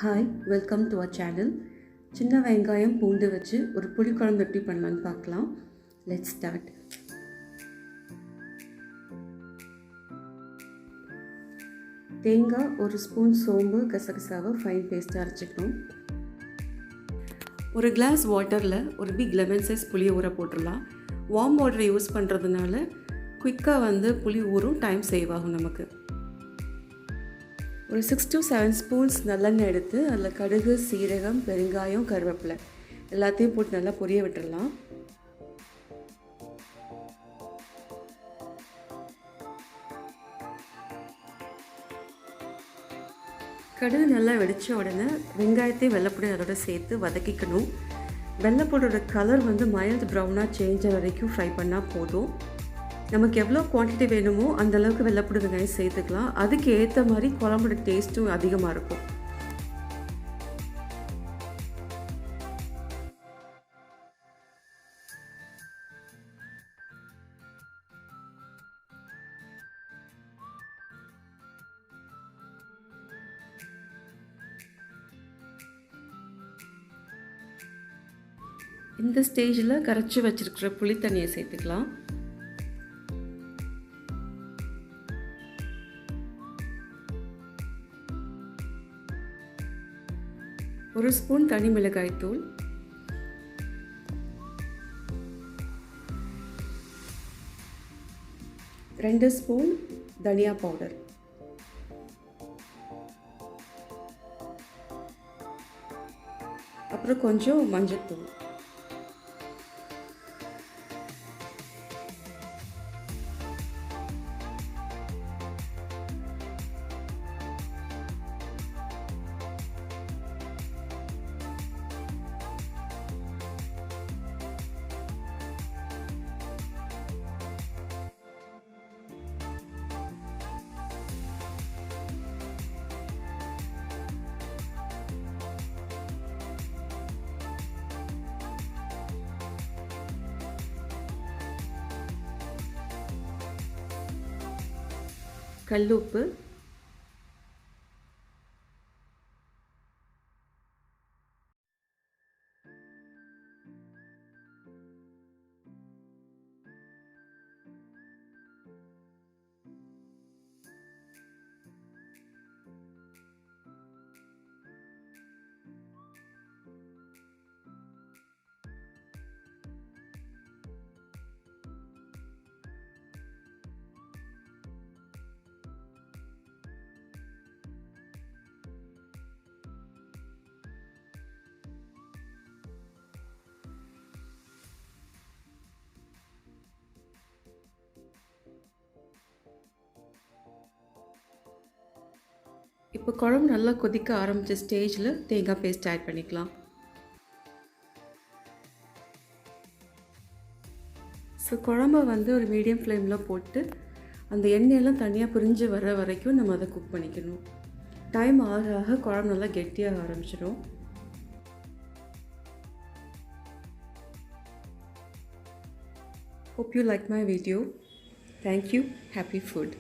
Hi, welcome to our channel. சின்ன வெங்காயம் பூண்டு வச்சு ஒரு புளிக்குழம்பு எப்படி பண்ணலான்னு பார்க்கலாம். Let's start. தேங்காய், ஒரு ஸ்பூன் சோம்பு, கசகசாவை ஃபைன் பேஸ்ட்டாக அரைச்சிக்கணும். ஒரு கிளாஸ் வாட்டரில் ஒரு பிக் லெமன் சைஸ் புளியை ஊற போட்டுடலாம். வார்ம் வாட்டரை யூஸ் பண்ணுறதுனால குயிக்காக புளி ஊறும், டைம் சேவ் ஆகும் நமக்கு. ஒரு 6 to 7 ஸ்பூன்ஸ் நல்லெண்ணெய் எடுத்து அதில் கடுகு, சீரகம், பெருங்காயம், கருவேப்பிலை எல்லாத்தையும் போட்டு நல்லா பொரிய விட்டுடலாம். கடுகு நல்லா வெடித்த உடனே வெங்காயத்தையும் வெள்ளைப்பூடையும் அதோட சேர்த்து வதக்கிக்கணும். வெள்ளைப்பூடோட கலர் மைல்டு ப்ரௌனாக சேஞ்ச் ஆகிற வரைக்கும் ஃப்ரை பண்ணால் போதும். நமக்கு எவ்வளோ குவான்டிட்டி வேணுமோ அந்தளவுக்கு வெள்ளைப்பூடு வெங்காயம் சேர்த்துக்கலாம். அதுக்கு ஏற்ற மாதிரி குழம்போட டேஸ்ட்டும் அதிகமாக இருக்கும். இந்த ஸ்டேஜில் கரைச்சி வச்சிருக்கிற புளி தண்ணியை சேர்த்துக்கலாம். ஒரு ஸ்பூன் தனி மிளகாய் தூள், ரெண்டு ஸ்பூன் தனியா பவுடர், அப்புறம் கொஞ்சம் மஞ்சள்தூள். கல்லுப்பு, இப்போ குழம்பு நல்லா கொதிக்க ஆரம்பித்த ஸ்டேஜில் தேங்காய் பேஸ்ட் ஆட் பண்ணிக்கலாம். ஸோ குழம்பை ஒரு மீடியம் ஃப்ளேமில் போட்டு அந்த எண்ணெயெல்லாம் தனியாக பிரிஞ்சு வர வரைக்கும் நம்ம அதை குக் பண்ணிக்கணும். டைம் ஆக ஆக குழம்பு நல்லா கெட்டியாக ஆரம்பிச்சிடும். Hope you like my video. Thank you. Happy food.